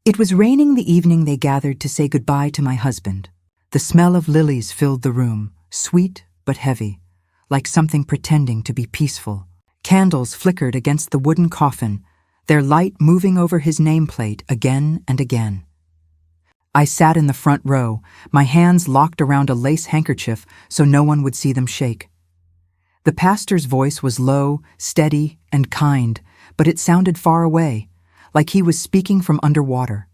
It was raining the evening they gathered to say goodbye to my husband. The smell of lilies filled the room, sweet but heavy, like something pretending to be peaceful. Candles flickered against the wooden coffin, their light moving over his nameplate again and again. I sat in the front row, my hands locked around a lace handkerchief so no one would see them shake. The pastor's voice was low, steady, and kind, but it sounded far away, like he was speaking from underwater.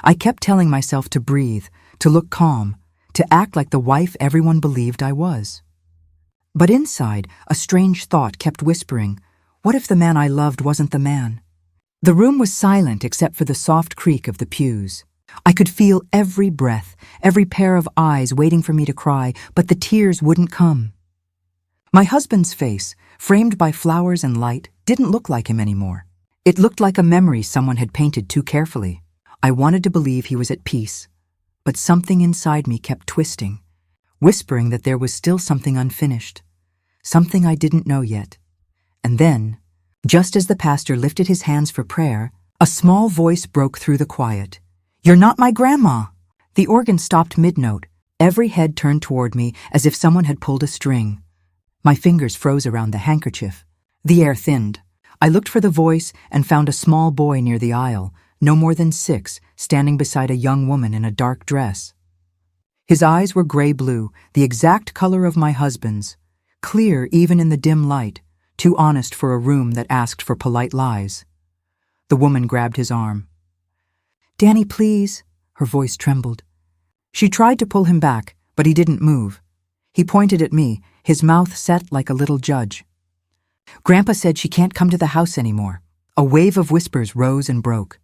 I kept telling myself to breathe, to look calm, to act like the wife everyone believed I was. But inside, a strange thought kept whispering, what if the man I loved wasn't the man? The room was silent except for the soft creak of the pews. I could feel every breath, every pair of eyes waiting for me to cry, but the tears wouldn't come. My husband's face, framed by flowers and light, didn't look like him anymore. It looked like a memory someone had painted too carefully. I wanted to believe he was at peace, but something inside me kept twisting, whispering that there was still something unfinished, something I didn't know yet. And then, just as the pastor lifted his hands for prayer, a small voice broke through the quiet. "You're not my grandma!" The organ stopped mid-note. Every head turned toward me as if someone had pulled a string. My fingers froze around the handkerchief. The air thinned. I looked for the voice and found a small boy near the aisle, no more than 6, standing beside a young woman in a dark dress. His eyes were gray-blue, the exact color of my husband's, clear even in the dim light, too honest for a room that asked for polite lies. The woman grabbed his arm. "Danny, please," her voice trembled. She tried to pull him back, but he didn't move. He pointed at me, his mouth set like a little judge. "Grandpa said she can't come to the house anymore." A wave of whispers rose and broke.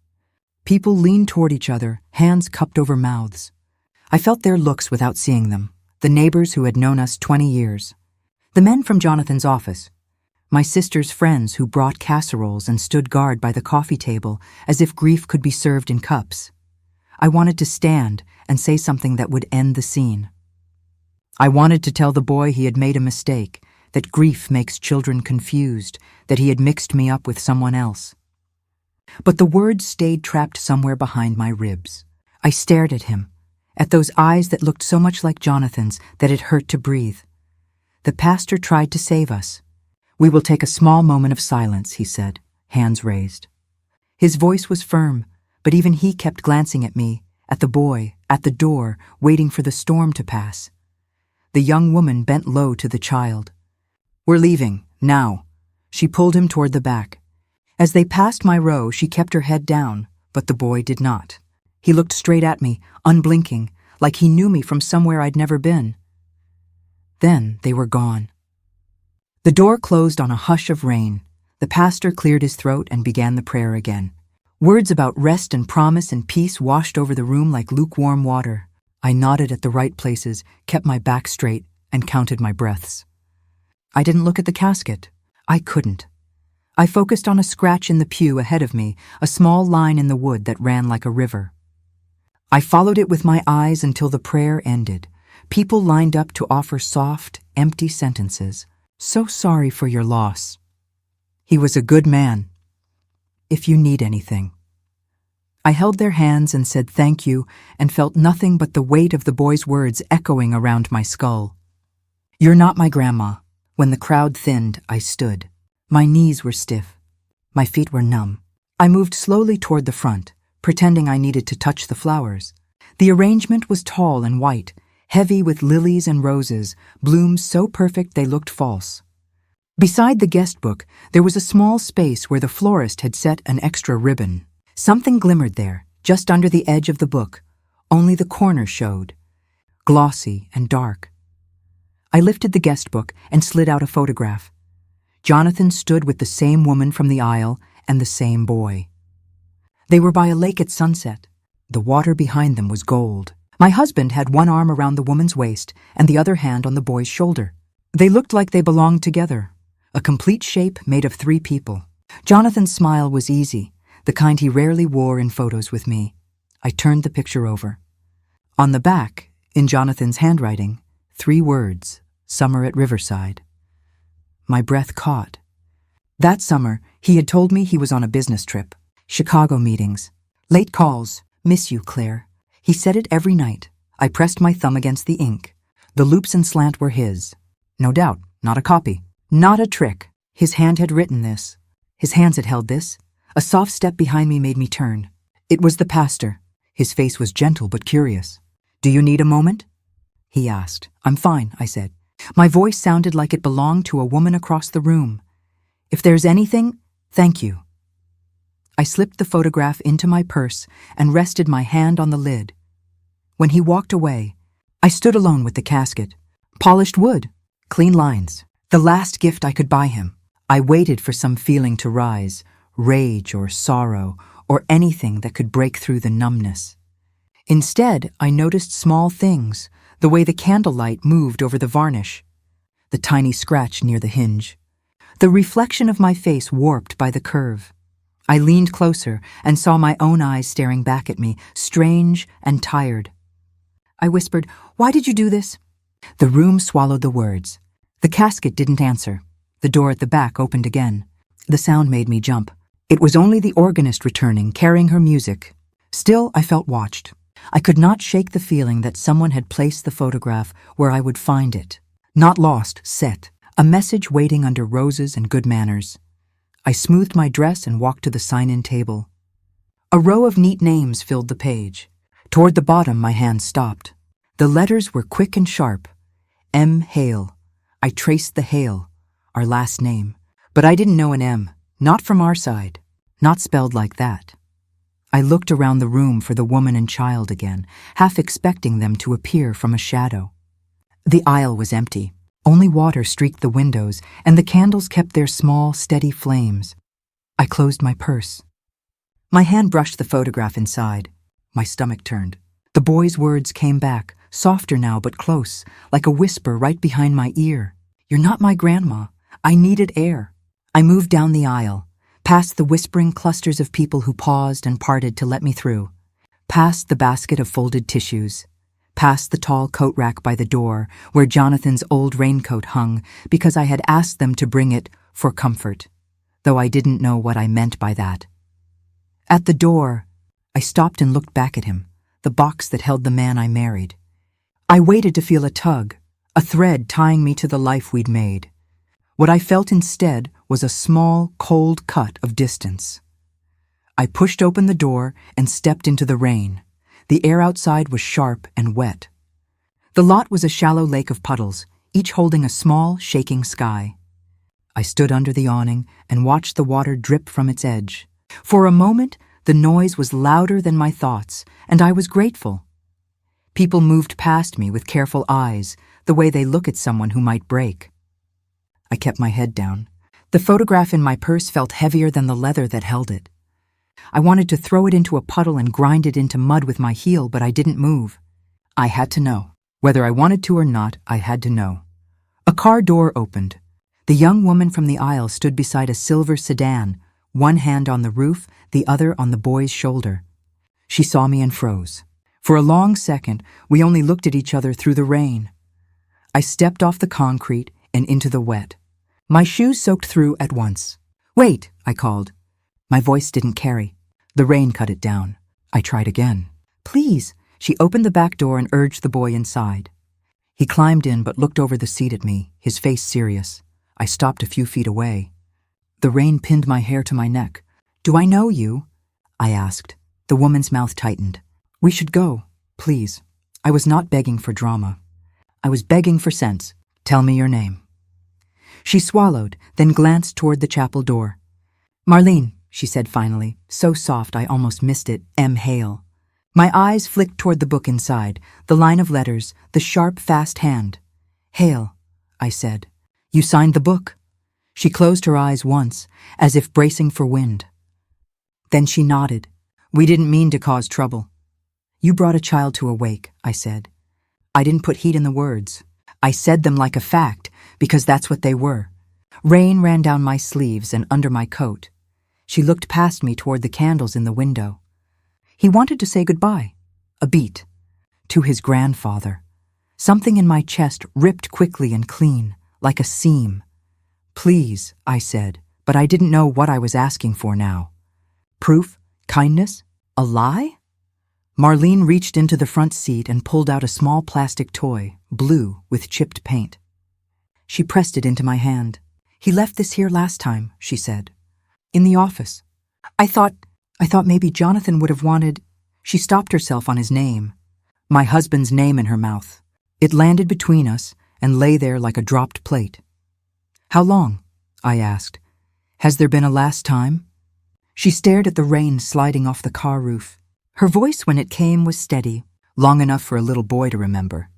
People leaned toward each other, hands cupped over mouths. I felt their looks without seeing them, the neighbors who had known us 20 years. The men from Jonathan's office. My sister's friends who brought casseroles and stood guard by the coffee table as if grief could be served in cups. I wanted to stand and say something that would end the scene. I wanted to tell the boy he had made a mistake, that grief makes children confused, that he had mixed me up with someone else. But the words stayed trapped somewhere behind my ribs. I stared at him, at those eyes that looked so much like Jonathan's that it hurt to breathe. The pastor tried to save us. "We will take a small moment of silence," he said, hands raised. His voice was firm, but even he kept glancing at me, at the boy, at the door, waiting for the storm to pass. The young woman bent low to the child. "We're leaving, now." She pulled him toward the back. As they passed my row, she kept her head down, but the boy did not. He looked straight at me, unblinking, like he knew me from somewhere I'd never been. Then they were gone. The door closed on a hush of rain. The pastor cleared his throat and began the prayer again. Words about rest and promise and peace washed over the room like lukewarm water. I nodded at the right places, kept my back straight, and counted my breaths. I didn't look at the casket. I couldn't. I focused on a scratch in the pew ahead of me, a small line in the wood that ran like a river. I followed it with my eyes until the prayer ended. People lined up to offer soft, empty sentences. "So sorry for your loss. He was a good man. If you need anything." I held their hands and said thank you and felt nothing but the weight of the boy's words echoing around my skull. "You're not my grandma." When the crowd thinned, I stood. My knees were stiff. My feet were numb. I moved slowly toward the front, pretending I needed to touch the flowers. The arrangement was tall and white, heavy with lilies and roses, blooms so perfect they looked false. Beside the guest book, there was a small space where the florist had set an extra ribbon. Something glimmered there, just under the edge of the book. Only the corner showed, glossy and dark. I lifted the guest book and slid out a photograph. Jonathan stood with the same woman from the aisle and the same boy. They were by a lake at sunset. The water behind them was gold. My husband had one arm around the woman's waist and the other hand on the boy's shoulder. They looked like they belonged together, a complete shape made of 3 people. Jonathan's smile was easy, the kind he rarely wore in photos with me. I turned the picture over. On the back, in Jonathan's handwriting, 3 words, "Summer at Riverside." My breath caught. That summer, he had told me he was on a business trip, Chicago meetings, Late calls. Miss you, Claire. He said it every night. I pressed my thumb against the ink. The loops and slant were his. No doubt, not a copy. Not a trick. His hand had written this. His hands had held this. A soft step behind me made me turn. It was the pastor. His face was gentle but curious. Do you need a moment? He asked. I'm fine, I said. My voice sounded like it belonged to a woman across the room. If there's anything, thank you. I slipped the photograph into my purse and rested my hand on the lid. When he walked away, I stood alone with the casket. Polished wood, clean lines, the last gift I could buy him. I waited for some feeling to rise, rage or sorrow, or anything that could break through the numbness. Instead, I noticed small things, the way the candlelight moved over the varnish, the tiny scratch near the hinge, the reflection of my face warped by the curve. I leaned closer and saw my own eyes staring back at me, strange and tired. I whispered, "Why did you do this?" The room swallowed the words. The casket didn't answer. The door at the back opened again. The sound made me jump. It was only the organist returning, carrying her music. Still, I felt watched. I could not shake the feeling that someone had placed the photograph where I would find it. Not lost, set. A message waiting under roses and good manners. I smoothed my dress and walked to the sign-in table. A row of neat names filled the page. Toward the bottom, my hand stopped. The letters were quick and sharp. M. Hale. I traced the Hale, our last name. But I didn't know an M, not from our side, not spelled like that. I looked around the room for the woman and child again, half expecting them to appear from a shadow. The aisle was empty. Only water streaked the windows, and the candles kept their small, steady flames. I closed my purse. My hand brushed the photograph inside. My stomach turned. The boy's words came back, softer now but close, like a whisper right behind my ear. You're not my grandma. I needed air. I moved down the aisle, past the whispering clusters of people who paused and parted to let me through, past the basket of folded tissues, past the tall coat rack by the door where Jonathan's old raincoat hung because I had asked them to bring it for comfort, though I didn't know what I meant by that. At the door, I stopped and looked back at him, the box that held the man I married. I waited to feel a tug, a thread tying me to the life we'd made. What I felt instead was a small, cold cut of distance. I pushed open the door and stepped into the rain. The air outside was sharp and wet. The lot was a shallow lake of puddles, each holding a small, shaking sky. I stood under the awning and watched the water drip from its edge. For a moment, the noise was louder than my thoughts, and I was grateful. People moved past me with careful eyes, the way they look at someone who might break. I kept my head down. The photograph in my purse felt heavier than the leather that held it. I wanted to throw it into a puddle and grind it into mud with my heel, but I didn't move. I had to know. Whether I wanted to or not, I had to know. A car door opened. The young woman from the aisle stood beside a silver sedan, one hand on the roof, the other on the boy's shoulder. She saw me and froze. For a long second, we only looked at each other through the rain. I stepped off the concrete and into the wet. My shoes soaked through at once. "Wait," I called. My voice didn't carry. The rain cut it down. I tried again. "Please." She opened the back door and urged the boy inside. He climbed in but looked over the seat at me, his face serious. I stopped a few feet away. The rain pinned my hair to my neck. "Do I know you?" I asked. The woman's mouth tightened. "We should go, please." I was not begging for drama. I was begging for sense. "Tell me your name." She swallowed, then glanced toward the chapel door. "Marlene," she said finally, so soft I almost missed it, "M. Hale." My eyes flicked toward the book inside, the line of letters, the sharp, fast hand. "Hale," I said. "You signed the book." She closed her eyes once, as if bracing for wind. Then she nodded. "We didn't mean to cause trouble." "You brought a child to a wake," I said. I didn't put heat in the words. I said them like a fact, because that's what they were. Rain ran down my sleeves and under my coat. She looked past me toward the candles in the window. He wanted to say goodbye. A beat. To his grandfather. Something in my chest ripped quickly and clean, like a seam. "Please," I said, but I didn't know what I was asking for now. Proof? Kindness? A lie? Marlene reached into the front seat and pulled out a small plastic toy, blue with chipped paint. She pressed it into my hand. "He left this here last time," she said. "In the office. I thought maybe Jonathan would have wanted—" She stopped herself on his name. My husband's name in her mouth. It landed between us and lay there like a dropped plate. "How long?" I asked. "Has there been a last time?" She stared at the rain sliding off the car roof. Her voice when it came was steady, long enough for a little boy to remember.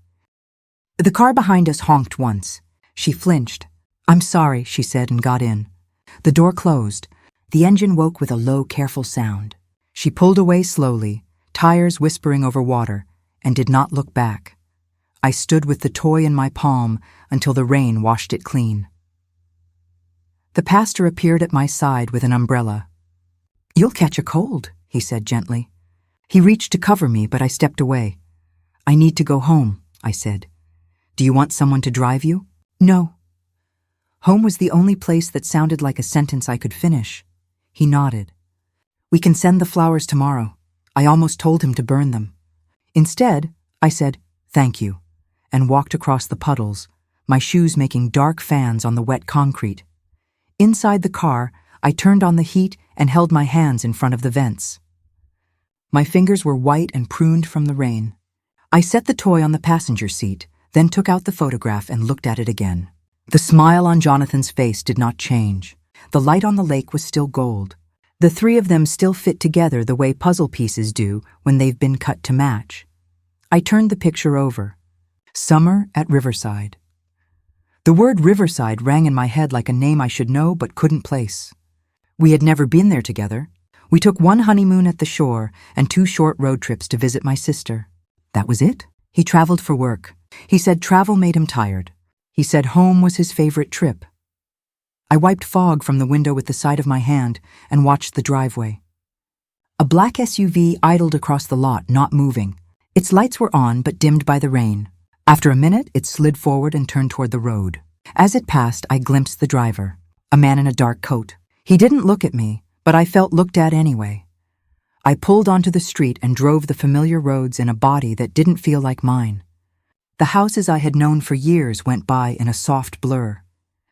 The car behind us honked once. She flinched. "I'm sorry," she said and got in. The door closed. The engine woke with a low, careful sound. She pulled away slowly, tires whispering over water, and did not look back. I stood with the toy in my palm until the rain washed it clean. The pastor appeared at my side with an umbrella. "You'll catch a cold," he said gently. He reached to cover me, but I stepped away. "I need to go home," I said. "Do you want someone to drive you?" "No." Home was the only place that sounded like a sentence I could finish. He nodded. "We can send the flowers tomorrow." I almost told him to burn them. Instead, I said, "Thank you," and walked across the puddles, my shoes making dark fans on the wet concrete. Inside the car, I turned on the heat and held my hands in front of the vents. My fingers were white and pruned from the rain. I set the toy on the passenger seat, then took out the photograph and looked at it again. The smile on Jonathan's face did not change. The light on the lake was still gold. The three of them still fit together the way puzzle pieces do when they've been cut to match. I turned the picture over. Summer at Riverside. The word Riverside rang in my head like a name I should know but couldn't place. We had never been there together. We took one honeymoon at the shore and 2 short road trips to visit my sister. That was it. He traveled for work. He said travel made him tired. He said home was his favorite trip. I wiped fog from the window with the side of my hand and watched the driveway. A black SUV idled across the lot, not moving. Its lights were on but dimmed by the rain. After a minute, it slid forward and turned toward the road. As it passed, I glimpsed the driver, a man in a dark coat. He didn't look at me, but I felt looked at anyway. I pulled onto the street and drove the familiar roads in a body that didn't feel like mine. The houses I had known for years went by in a soft blur.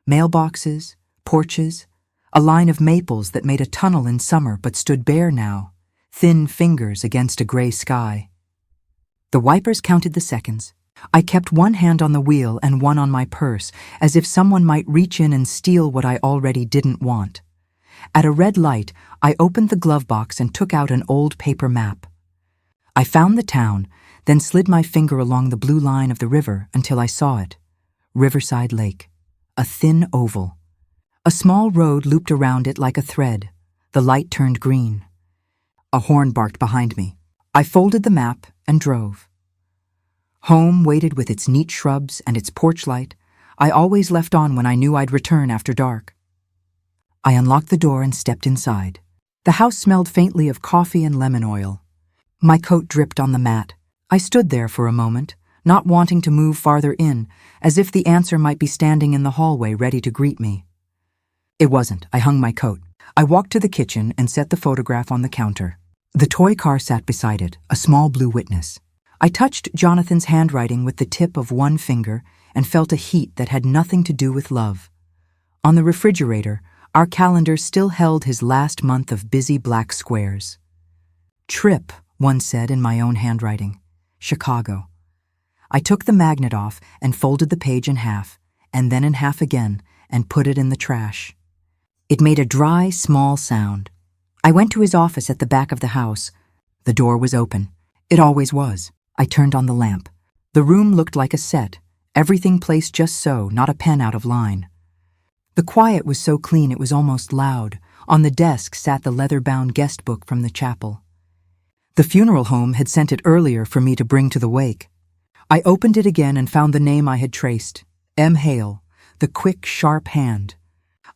Mailboxes, porches, a line of maples that made a tunnel in summer but stood bare now, thin fingers against a gray sky. The wipers counted the seconds. I kept one hand on the wheel and one on my purse, as if someone might reach in and steal what I already didn't want. At a red light, I opened the glove box and took out an old paper map. I found the town, then slid my finger along the blue line of the river until I saw it. Riverside Lake. A thin oval. A small road looped around it like a thread. The light turned green. A horn barked behind me. I folded the map and drove. Home waited with its neat shrubs and its porch light. I always left on when I knew I'd return after dark. I unlocked the door and stepped inside. The house smelled faintly of coffee and lemon oil. My coat dripped on the mat. I stood there for a moment, not wanting to move farther in, as if the answer might be standing in the hallway ready to greet me. It wasn't. I hung my coat. I walked to the kitchen and set the photograph on the counter. The toy car sat beside it, a small blue witness. I touched Jonathan's handwriting with the tip of one finger and felt a heat that had nothing to do with love. On the refrigerator, our calendar still held his last month of busy black squares. Trip, one said in my own handwriting. Chicago. I took the magnet off and folded the page in half, and then in half again, and put it in the trash. It made a dry, small sound. I went to his office at the back of the house. The door was open. It always was. I turned on the lamp. The room looked like a set, everything placed just so, not a pen out of line. The quiet was so clean it was almost loud. On the desk sat the leather-bound guest book from the chapel. The funeral home had sent it earlier for me to bring to the wake. I opened it again and found the name I had traced, M. Hale, the quick, sharp hand.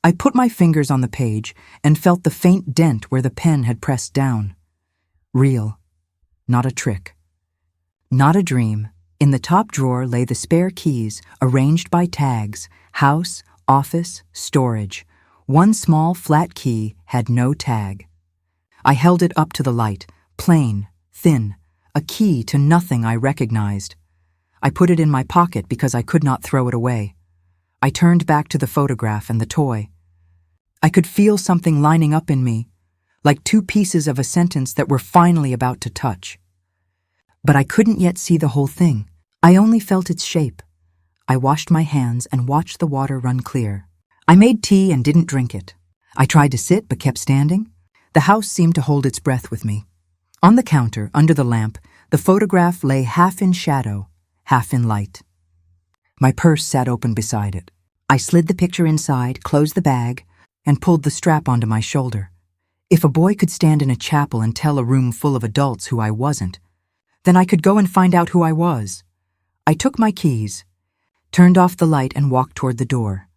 I put my fingers on the page and felt the faint dent where the pen had pressed down. Real. Not a trick. Not a dream. In the top drawer lay the spare keys, arranged by tags, house, office, storage. One small, flat key had no tag. I held it up to the light, Plain, thin, a key to nothing I recognized. I put it in my pocket because I could not throw it away. I turned back to the photograph and the toy. I could feel something lining up in me, like two pieces of a sentence that were finally about to touch. But I couldn't yet see the whole thing. I only felt its shape. I washed my hands and watched the water run clear. I made tea and didn't drink it. I tried to sit but kept standing. The house seemed to hold its breath with me. On the counter, under the lamp, the photograph lay half in shadow, half in light. My purse sat open beside it. I slid the picture inside, closed the bag, and pulled the strap onto my shoulder. If a boy could stand in a chapel and tell a room full of adults who I wasn't, then I could go and find out who I was. I took my keys, turned off the light, and walked toward the door.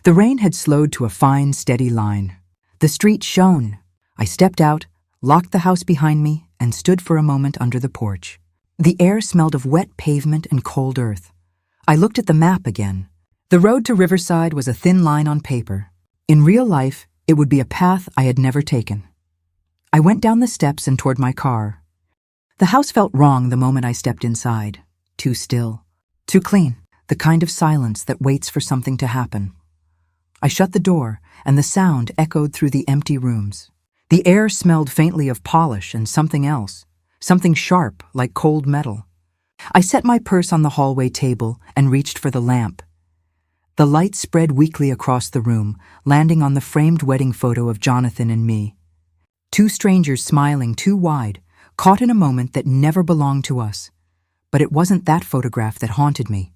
The rain had slowed to a fine, steady line. The street shone. I stepped out, locked the house behind me, and stood for a moment under the porch. The air smelled of wet pavement and cold earth. I looked at the map again. The road to Riverside was a thin line on paper. In real life, it would be a path I had never taken. I went down the steps and toward my car. The house felt wrong the moment I stepped inside. Too still, too clean, the kind of silence that waits for something to happen. I shut the door, and the sound echoed through the empty rooms. The air smelled faintly of polish and something else, something sharp like cold metal. I set my purse on the hallway table and reached for the lamp. The light spread weakly across the room, landing on the framed wedding photo of Jonathan and me. Two strangers smiling too wide, caught in a moment that never belonged to us. But it wasn't that photograph that haunted me.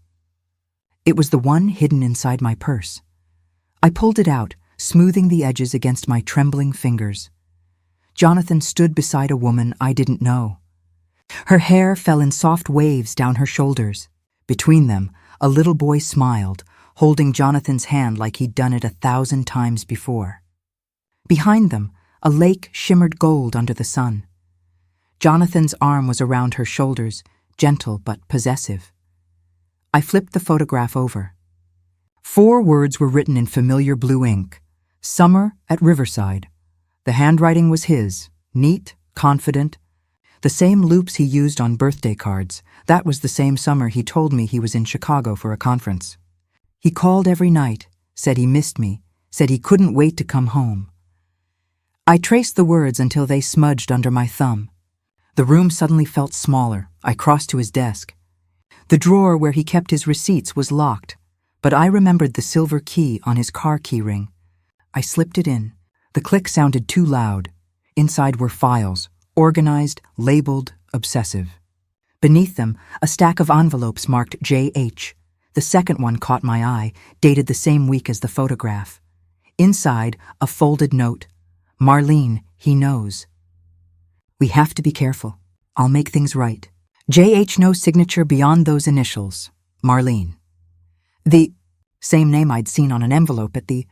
It was the one hidden inside my purse. I pulled it out, smoothing the edges against my trembling fingers. Jonathan stood beside a woman I didn't know. Her hair fell in soft waves down her shoulders. Between them, a little boy smiled, holding Jonathan's hand like he'd done it 1,000 times before. Behind them, a lake shimmered gold under the sun. Jonathan's arm was around her shoulders, gentle but possessive. I flipped the photograph over. 4 words were written in familiar blue ink. Summer at Riverside. The handwriting was his, neat, confident. The same loops he used on birthday cards. That was the same summer he told me he was in Chicago for a conference. He called every night, said he missed me, said he couldn't wait to come home. I traced the words until they smudged under my thumb. The room suddenly felt smaller. I crossed to his desk. The drawer where he kept his receipts was locked, but I remembered the silver key on his car key ring. I slipped it in. The click sounded too loud. Inside were files, organized, labeled, obsessive. Beneath them, a stack of envelopes marked J.H. The second one caught my eye, dated the same week as the photograph. Inside, a folded note. Marlene, he knows. We have to be careful. I'll make things right. J.H. no signature beyond those initials. Marlene. The same name I'd seen on an envelope at the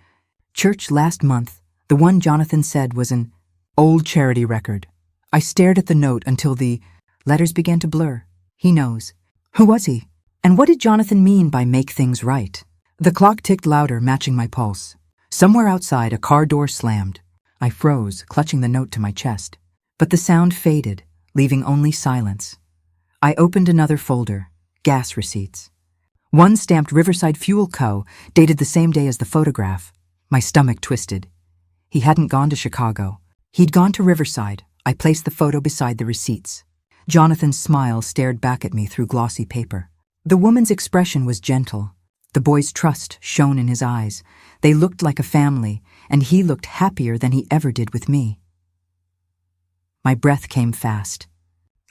church last month, the one Jonathan said was an old charity record. I stared at the note until the letters began to blur. He knows. Who was he? And what did Jonathan mean by make things right? The clock ticked louder, matching my pulse. Somewhere outside, a car door slammed. I froze, clutching the note to my chest. But the sound faded, leaving only silence. I opened another folder, gas receipts. One stamped Riverside Fuel Co., dated the same day as the photograph. My stomach twisted. He hadn't gone to Chicago. He'd gone to Riverside. I placed the photo beside the receipts. Jonathan's smile stared back at me through glossy paper. The woman's expression was gentle. The boy's trust shone in his eyes. They looked like a family, and he looked happier than he ever did with me. My breath came fast.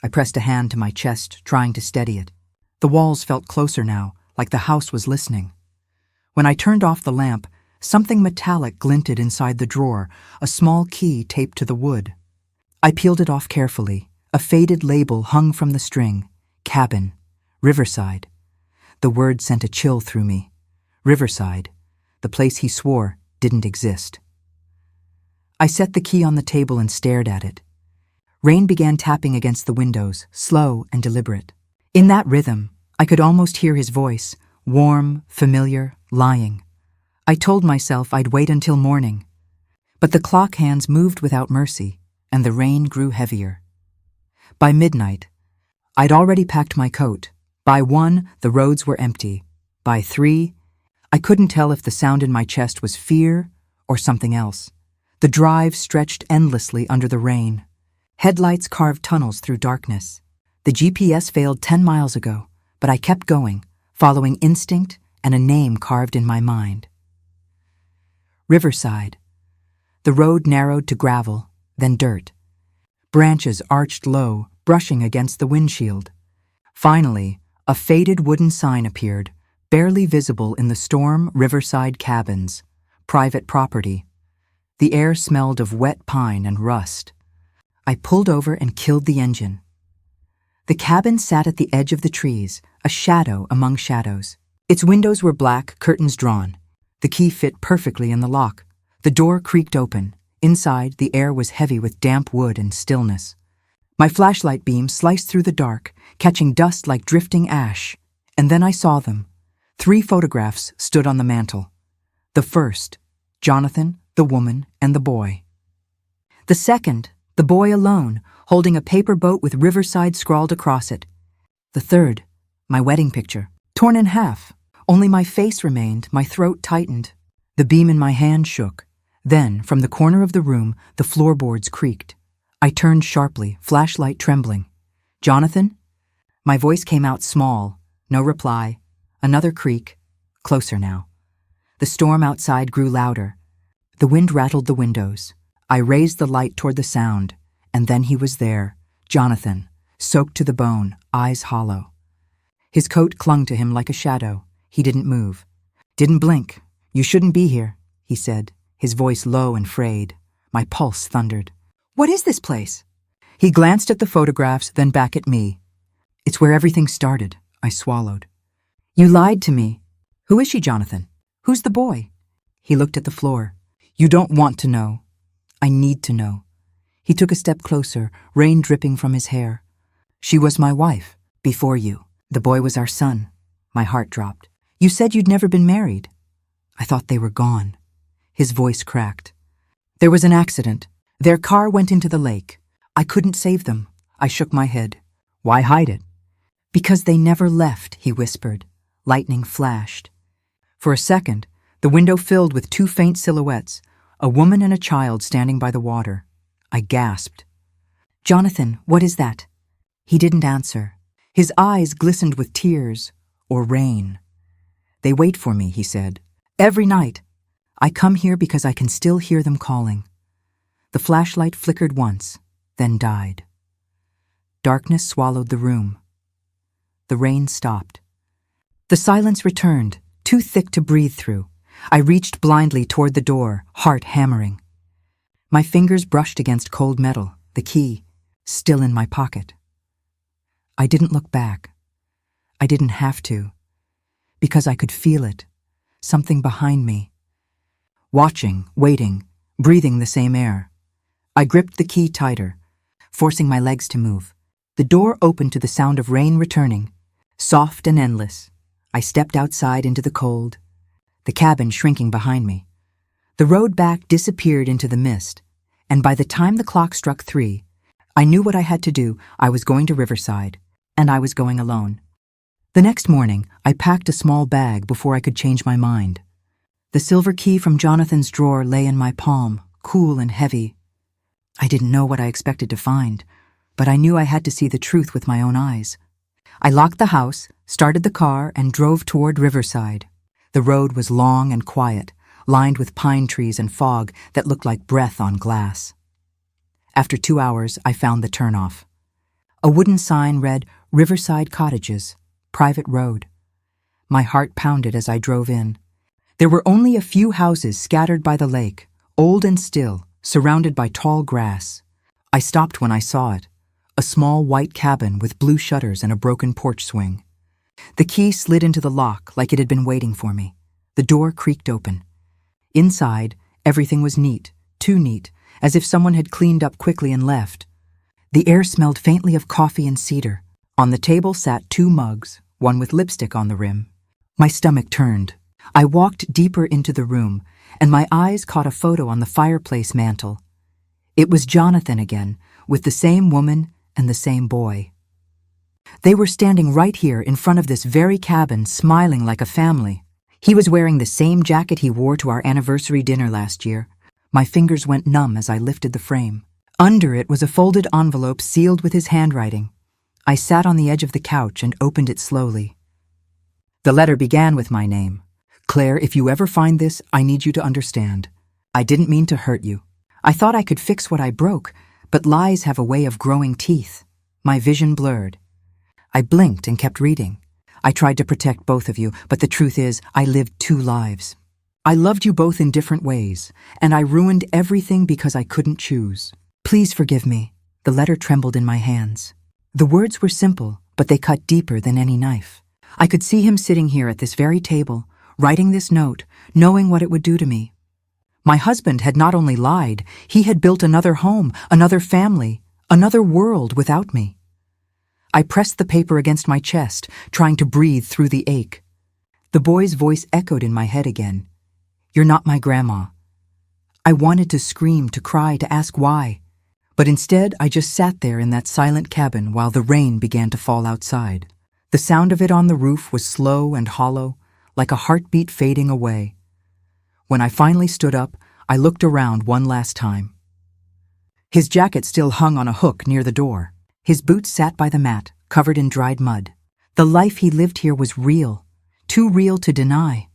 I pressed a hand to my chest, trying to steady it. The walls felt closer now, like the house was listening. When I turned off the lamp, something metallic glinted inside the drawer, a small key taped to the wood. I peeled it off carefully. A faded label hung from the string. Cabin. Riverside. The word sent a chill through me. Riverside. The place he swore didn't exist. I set the key on the table and stared at it. Rain began tapping against the windows, slow and deliberate. In that rhythm, I could almost hear his voice, warm, familiar, lying. I told myself I'd wait until morning. But the clock hands moved without mercy. and the rain grew heavier. By midnight, I'd already packed my coat. By 1, the roads were empty. By 3, I couldn't tell if the sound in my chest was fear or something else. The drive stretched endlessly under the rain. Headlights carved tunnels through darkness. The GPS failed 10 miles ago, but I kept going, following instinct and a name carved in my mind. Riverside. The road narrowed to gravel, then dirt. Branches arched low, brushing against the windshield. Finally, a faded wooden sign appeared, barely visible in the storm. Riverside Cabins, private property. The air smelled of wet pine and rust. I pulled over and killed the engine. The cabin sat at the edge of the trees, a shadow among shadows. Its windows were black, curtains drawn. The key fit perfectly in the lock. The door creaked open. Inside, the air was heavy with damp wood and stillness. My flashlight beam sliced through the dark, catching dust like drifting ash. And then I saw them. 3 photographs stood on the mantel. The first, Jonathan, the woman, and the boy. The second, the boy alone, holding a paper boat with Riverside scrawled across it. The third, my wedding picture, torn in half. Only my face remained, my throat tightened. The beam in my hand shook. Then, from the corner of the room, the floorboards creaked. I turned sharply, flashlight trembling. "Jonathan?" My voice came out small. No reply. Another creak. Closer now. The storm outside grew louder. The wind rattled the windows. I raised the light toward the sound, and then he was there, Jonathan, soaked to the bone, eyes hollow. His coat clung to him like a shadow. He didn't move. "Didn't blink. You shouldn't be here," he said, his voice low and frayed. My pulse thundered. "What is this place?" He glanced at the photographs, then back at me. "It's where everything started," I swallowed. "You lied to me. Who is she, Jonathan? Who's the boy?" He looked at the floor. "You don't want to know." "I need to know." He took a step closer, rain dripping from his hair. "She was my wife, before you. The boy was our son." My heart dropped. "You said you'd never been married." I thought they were gone. His voice cracked. "There was an accident. Their car went into the lake. I couldn't save them." I shook my head. "Why hide it?" "Because they never left," he whispered. Lightning flashed. For a second, the window filled with 2 faint silhouettes, a woman and a child standing by the water. I gasped. "Jonathan, what is that?" He didn't answer. His eyes glistened with tears or rain. "They wait for me," he said. "Every night. I come here because I can still hear them calling." The flashlight flickered once, then died. Darkness swallowed the room. The rain stopped. The silence returned, too thick to breathe through. I reached blindly toward the door, heart hammering. My fingers brushed against cold metal, the key, still in my pocket. I didn't look back. I didn't have to, because I could feel it, something behind me. Watching, waiting, breathing the same air. I gripped the key tighter, forcing my legs to move. The door opened to the sound of rain returning, soft and endless. I stepped outside into the cold, the cabin shrinking behind me. The road back disappeared into the mist, and by the time the clock struck 3, I knew what I had to do. I was going to Riverside, and I was going alone. The next morning, I packed a small bag before I could change my mind. The silver key from Jonathan's drawer lay in my palm, cool and heavy. I didn't know what I expected to find, but I knew I had to see the truth with my own eyes. I locked the house, started the car, and drove toward Riverside. The road was long and quiet, lined with pine trees and fog that looked like breath on glass. After 2 hours, I found the turnoff. A wooden sign read, "Riverside Cottages, Private Road." My heart pounded as I drove in. There were only a few houses scattered by the lake, old and still, surrounded by tall grass. I stopped when I saw it, a small white cabin with blue shutters and a broken porch swing. The key slid into the lock like it had been waiting for me. The door creaked open. Inside, everything was neat, too neat, as if someone had cleaned up quickly and left. The air smelled faintly of coffee and cedar. On the table sat 2 mugs, one with lipstick on the rim. My stomach turned. I walked deeper into the room, and my eyes caught a photo on the fireplace mantel. It was Jonathan again, with the same woman and the same boy. They were standing right here in front of this very cabin, smiling like a family. He was wearing the same jacket he wore to our anniversary dinner last year. My fingers went numb as I lifted the frame. Under it was a folded envelope sealed with his handwriting. I sat on the edge of the couch and opened it slowly. The letter began with my name. Claire, if you ever find this, I need you to understand. I didn't mean to hurt you. I thought I could fix what I broke, but lies have a way of growing teeth. My vision blurred. I blinked and kept reading. I tried to protect both of you, but the truth is, I lived 2 lives. I loved you both in different ways, and I ruined everything because I couldn't choose. Please forgive me. The letter trembled in my hands. The words were simple, but they cut deeper than any knife. I could see him sitting here at this very table, writing this note, knowing what it would do to me. My husband had not only lied, he had built another home, another family, another world without me. I pressed the paper against my chest, trying to breathe through the ache. The boy's voice echoed in my head again. You're not my grandma. I wanted to scream, to cry, to ask why. But instead, I just sat there in that silent cabin while the rain began to fall outside. The sound of it on the roof was slow and hollow, like a heartbeat fading away. When I finally stood up, I looked around one last time. His jacket still hung on a hook near the door. His boots sat by the mat, covered in dried mud. The life he lived here was real, too real to deny.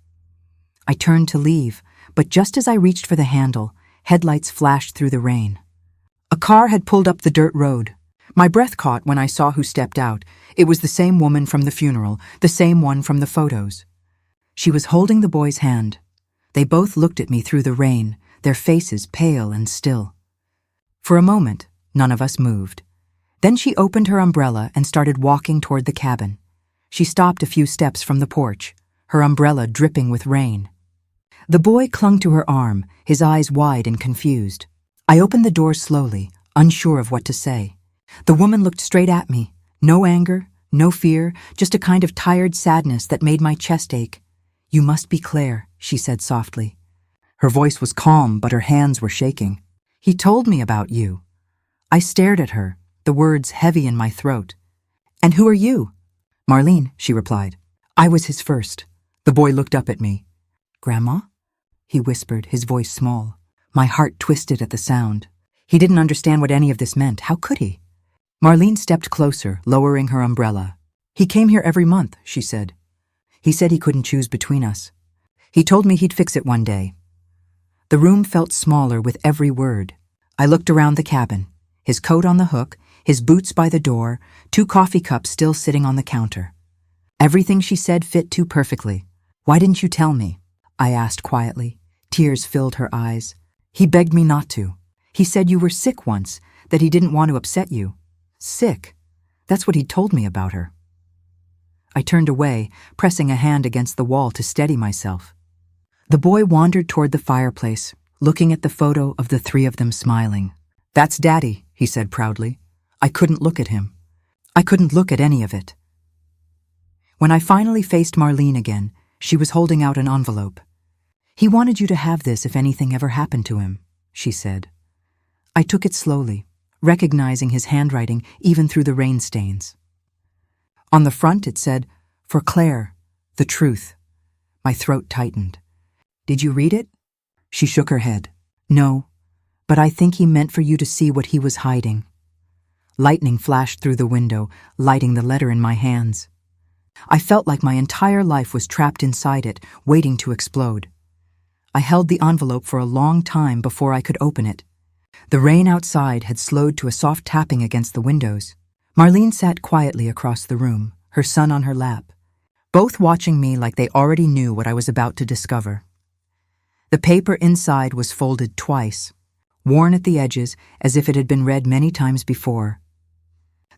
I turned to leave, but just as I reached for the handle, headlights flashed through the rain. A car had pulled up the dirt road. My breath caught when I saw who stepped out. It was the same woman from the funeral, the same one from the photos. She was holding the boy's hand. They both looked at me through the rain, their faces pale and still. For a moment, none of us moved. Then she opened her umbrella and started walking toward the cabin. She stopped a few steps from the porch, her umbrella dripping with rain. The boy clung to her arm, his eyes wide and confused. I opened the door slowly, unsure of what to say. The woman looked straight at me. No anger, no fear, just a kind of tired sadness that made my chest ache. You must be Claire, she said softly. Her voice was calm, but her hands were shaking. He told me about you. I stared at her, the words heavy in my throat. And who are you? Marlene, she replied. I was his first. The boy looked up at me. Grandma? He whispered, his voice small. My heart twisted at the sound. He didn't understand what any of this meant. How could he? Marlene stepped closer, lowering her umbrella. He came here every month, she said. He said he couldn't choose between us. He told me he'd fix it one day. The room felt smaller with every word. I looked around the cabin, his coat on the hook, his boots by the door, 2 coffee cups still sitting on the counter. Everything she said fit too perfectly. Why didn't you tell me? I asked quietly. Tears filled her eyes. He begged me not to. He said you were sick once, that he didn't want to upset you. Sick. That's what he'd told me about her. I turned away, pressing a hand against the wall to steady myself. The boy wandered toward the fireplace, looking at the photo of the 3 of them smiling. That's Daddy, he said proudly. I couldn't look at him. I couldn't look at any of it. When I finally faced Marlene again, she was holding out an envelope. He wanted you to have this if anything ever happened to him, she said. I took it slowly, recognizing his handwriting even through the rain stains. On the front it said, For Claire, the truth. My throat tightened. Did you read it? She shook her head. No, but I think he meant for you to see what he was hiding. Lightning flashed through the window, lighting the letter in my hands. I felt like my entire life was trapped inside it, waiting to explode. I held the envelope for a long time before I could open it. The rain outside had slowed to a soft tapping against the windows. Marlene sat quietly across the room, her son on her lap, both watching me like they already knew what I was about to discover. The paper inside was folded twice, worn at the edges as if it had been read many times before.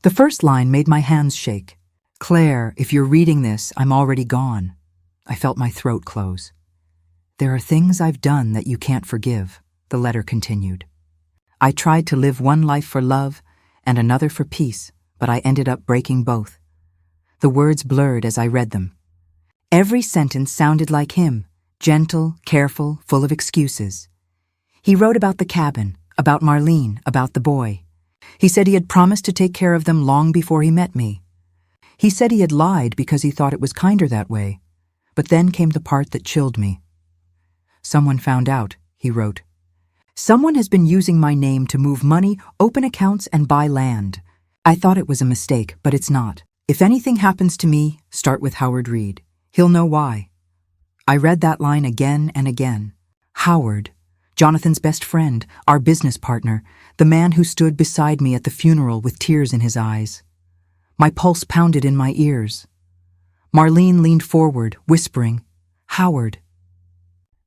The first line made my hands shake. Claire, if you're reading this, I'm already gone. I felt my throat close. There are things I've done that you can't forgive, the letter continued. I tried to live one life for love and another for peace, but I ended up breaking both. The words blurred as I read them. Every sentence sounded like him, gentle, careful, full of excuses. He wrote about the cabin, About Marlene, about the boy. He said he had promised to take care of them long before he met me. He said he had lied because he thought it was kinder that way. But then came the part that chilled me. Someone found out, he wrote. Someone has been using my name to move money, open accounts, and buy land. I thought it was a mistake, but it's not. If anything happens to me, start with Howard Reed. He'll know why. I read that line again and again. Howard, Jonathan's best friend, our business partner, the man who stood beside me at the funeral with tears in his eyes. My pulse pounded in my ears. Marlene leaned forward, whispering, Howard.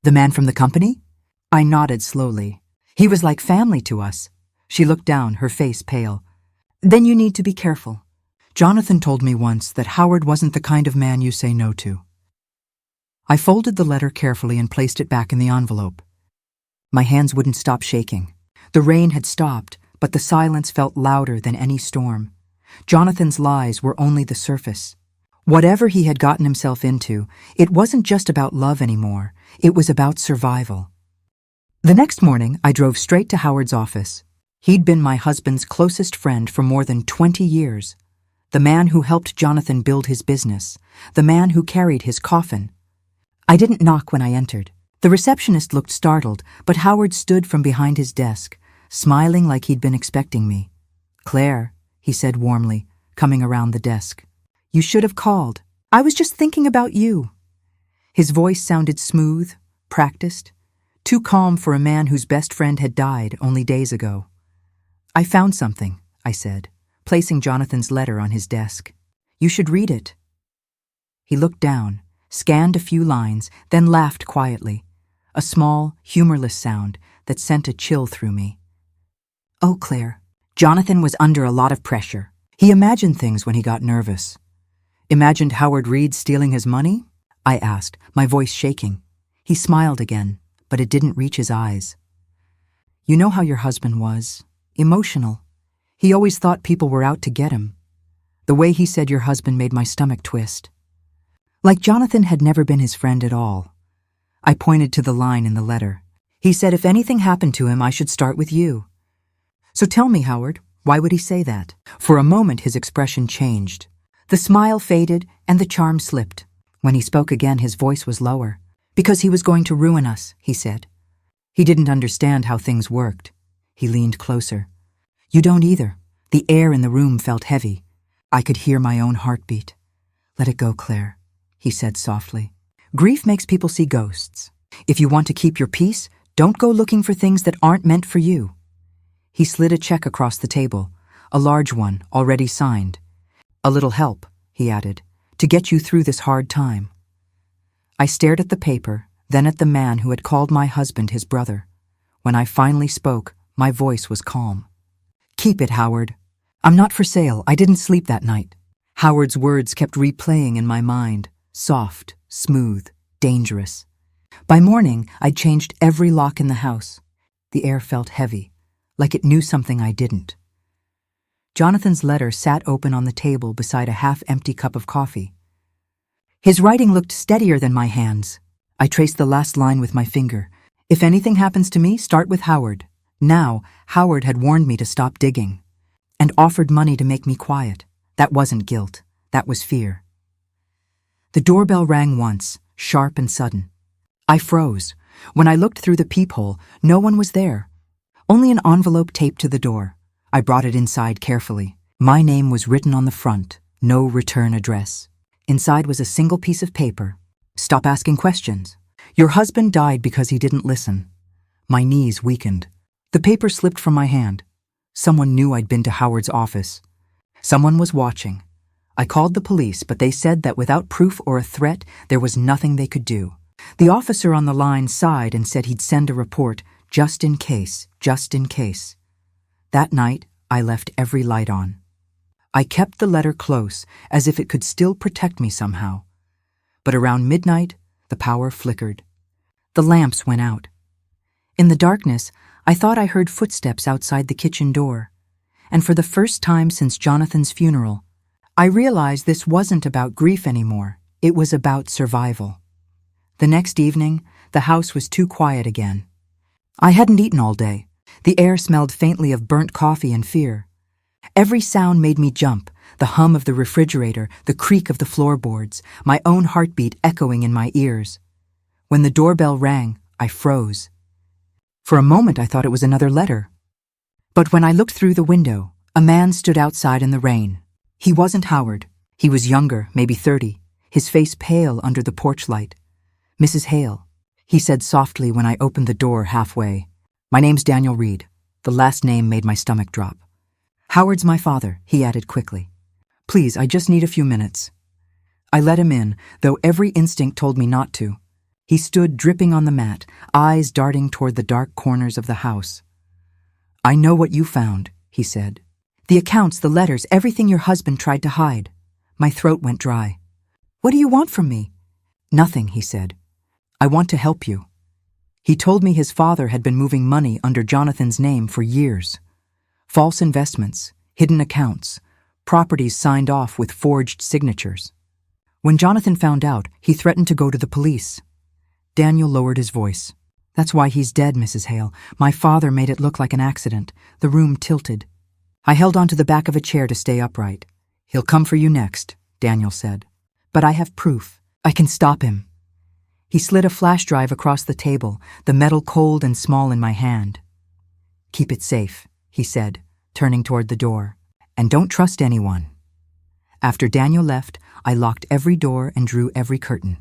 The man from the company? I nodded slowly. He was like family to us. She looked down, her face pale. Then you need to be careful. Jonathan told me once that Howard wasn't the kind of man you say no to. I folded the letter carefully and placed it back in the envelope. My hands wouldn't stop shaking. The rain had stopped, but the silence felt louder than any storm. Jonathan's lies were only the surface. Whatever he had gotten himself into, it wasn't just about love anymore. It was about survival. The next morning, I drove straight to Howard's office. He'd been my husband's closest friend for more than 20 years. The man who helped Jonathan build his business. The man who carried his coffin. I didn't knock when I entered. The receptionist looked startled, but Howard stood from behind his desk, smiling like he'd been expecting me. Claire, he said warmly, coming around the desk. You should have called. I was just thinking about you. His voice sounded smooth, practiced, too calm for a man whose best friend had died only days ago. I found something, I said, placing Jonathan's letter on his desk. You should read it. He looked down, scanned a few lines, then laughed quietly, a small, humorless sound that sent a chill through me. Oh, Claire, Jonathan was under a lot of pressure. He imagined things when he got nervous. Imagined Howard Reed stealing his money? I asked, my voice shaking. He smiled again, but it didn't reach his eyes. You know how your husband was. Emotional. He always thought people were out to get him. The way he said your husband made my stomach twist. Like Jonathan had never been his friend at all. I pointed to the line in the letter. He said if anything happened to him, I should start with you. So tell me, Howard, why would he say that? For a moment, his expression changed. The smile faded and the charm slipped. When he spoke again, his voice was lower. Because he was going to ruin us, he said. He didn't understand how things worked. He leaned closer. You don't either. The air in the room felt heavy. I could hear my own heartbeat. Let it go, Claire, he said softly. Grief makes people see ghosts. If you want to keep your peace, don't go looking for things that aren't meant for you. He slid a check across the table, a large one, already signed. A little help, he added, to get you through this hard time. I stared at the paper, then at the man who had called my husband his brother. When I finally spoke, my voice was calm. Keep it, Howard. I'm not for sale. I didn't sleep that night. Howard's words kept replaying in my mind, soft, smooth, dangerous. By morning, I'd changed every lock in the house. The air felt heavy, like it knew something I didn't. Jonathan's letter sat open on the table beside a half-empty cup of coffee. His writing looked steadier than my hands. I traced the last line with my finger. If anything happens to me, start with Howard. Now, Howard had warned me to stop digging and offered money to make me quiet. That wasn't guilt. That was fear. The doorbell rang once, sharp and sudden. I froze. When I looked through the peephole, no one was there. Only an envelope taped to the door. I brought it inside carefully. My name was written on the front, no return address. Inside was a single piece of paper. Stop asking questions. Your husband died because he didn't listen. My knees weakened. The paper slipped from my hand. Someone knew I'd been to Howard's office. Someone was watching. I called the police, but they said that without proof or a threat, there was nothing they could do. The officer on the line sighed and said he'd send a report, just in case, just in case. That night, I left every light on. I kept the letter close, as if it could still protect me somehow. But around midnight, the power flickered. The lamps went out. In the darkness, I thought I heard footsteps outside the kitchen door. And for the first time since Jonathan's funeral, I realized this wasn't about grief anymore. It was about survival. The next evening, the house was too quiet again. I hadn't eaten all day, The air smelled faintly of burnt coffee and fear. Every sound made me jump, the hum of the refrigerator, the creak of the floorboards, my own heartbeat echoing in my ears. When the doorbell rang, I froze. For a moment I thought it was another letter. But when I looked through the window, a man stood outside in the rain. He wasn't Howard. He was younger, maybe 30, his face pale under the porch light. "Mrs. Hale," he said softly when I opened the door halfway. "My name's Daniel Reed." The last name made my stomach drop. "Howard's my father," he added quickly. "Please, I just need a few minutes." I let him in, though every instinct told me not to. He stood dripping on the mat, eyes darting toward the dark corners of the house. "I know what you found," he said. "The accounts, the letters, everything your husband tried to hide." My throat went dry. "What do you want from me?" "Nothing," he said. "I want to help you." He told me his father had been moving money under Jonathan's name for years. False investments, hidden accounts, properties signed off with forged signatures. When Jonathan found out, he threatened to go to the police. Daniel lowered his voice. "That's why he's dead, Mrs. Hale. My father made it look like an accident." The room tilted. I held onto the back of a chair to stay upright. "He'll come for you next," Daniel said. "But I have proof. I can stop him." He slid a flash drive across the table, the metal cold and small in my hand. "Keep it safe," he said, turning toward the door. "And don't trust anyone." After Daniel left, I locked every door and drew every curtain.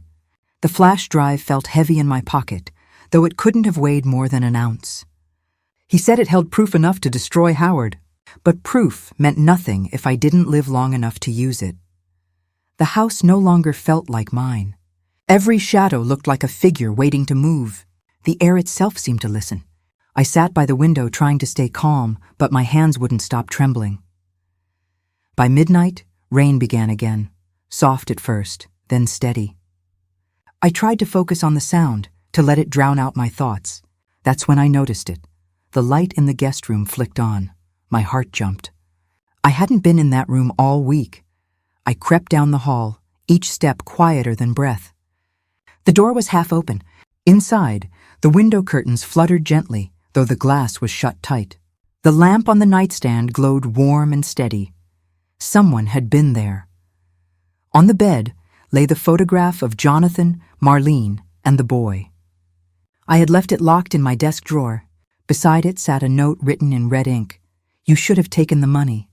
The flash drive felt heavy in my pocket, though it couldn't have weighed more than an ounce. He said it held proof enough to destroy Howard, but proof meant nothing if I didn't live long enough to use it. The house no longer felt like mine. Every shadow looked like a figure waiting to move. The air itself seemed to listen. I sat by the window trying to stay calm, but my hands wouldn't stop trembling. By midnight, rain began again, soft at first, then steady. I tried to focus on the sound, to let it drown out my thoughts. That's when I noticed it. The light in the guest room flicked on. My heart jumped. I hadn't been in that room all week. I crept down the hall, each step quieter than breath. The door was half open. Inside, the window curtains fluttered gently, though the glass was shut tight. The lamp on the nightstand glowed warm and steady. Someone had been there. On the bed lay the photograph of Jonathan, Marlene, and the boy. I had left it locked in my desk drawer. Beside it sat a note written in red ink. "You should have taken the money."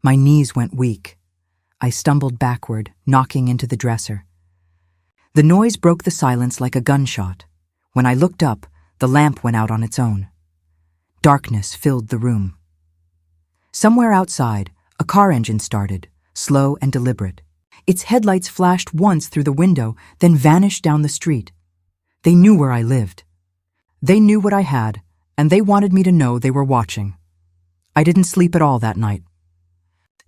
My knees went weak. I stumbled backward, knocking into the dresser. The noise broke the silence like a gunshot. When I looked up, the lamp went out on its own. Darkness filled the room. Somewhere outside, a car engine started, slow and deliberate. Its headlights flashed once through the window, then vanished down the street. They knew where I lived. They knew what I had, and they wanted me to know they were watching. I didn't sleep at all that night.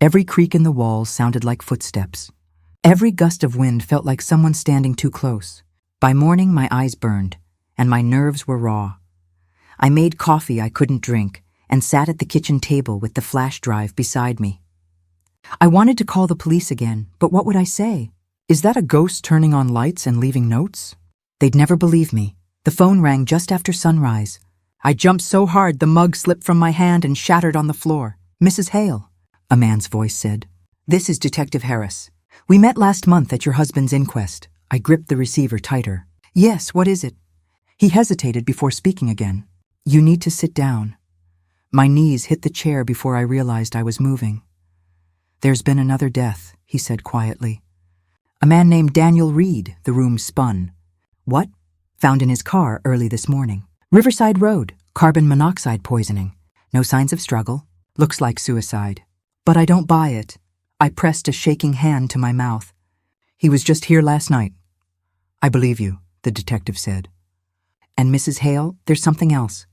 Every creak in the walls sounded like footsteps. Every gust of wind felt like someone standing too close. By morning, my eyes burned, and my nerves were raw. I made coffee I couldn't drink and sat at the kitchen table with the flash drive beside me. I wanted to call the police again, but what would I say? Is that a ghost turning on lights and leaving notes? They'd never believe me. The phone rang just after sunrise. I jumped so hard the mug slipped from my hand and shattered on the floor. "Mrs. Hale," a man's voice said. "This is Detective Harris. We met last month at your husband's inquest." I gripped the receiver tighter. "Yes, what is it?" He hesitated before speaking again. "You need to sit down." My knees hit the chair before I realized I was moving. "There's been another death," he said quietly. "A man named Daniel Reed," the room spun. "What?" "Found in his car early this morning. Riverside Road, carbon monoxide poisoning. No signs of struggle. Looks like suicide. But I don't buy it." I pressed a shaking hand to my mouth. "He was just here last night." "I believe you," the detective said. "And Mrs. Hale, there's something else.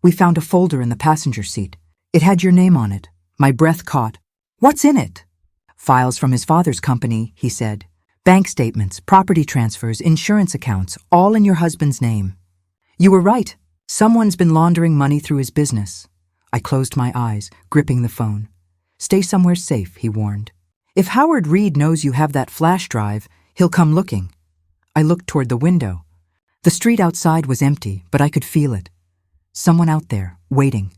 We found a folder in the passenger seat. It had your name on it." My breath caught. "What's in it?" "Files from his father's company," he said. "Bank statements, property transfers, insurance accounts, all in your husband's name." "You were right. Someone's been laundering money through his business." I closed my eyes, gripping the phone. "Stay somewhere safe," he warned. "If Howard Reed knows you have that flash drive, he'll come looking." I looked toward the window. The street outside was empty, but I could feel it. Someone out there, waiting.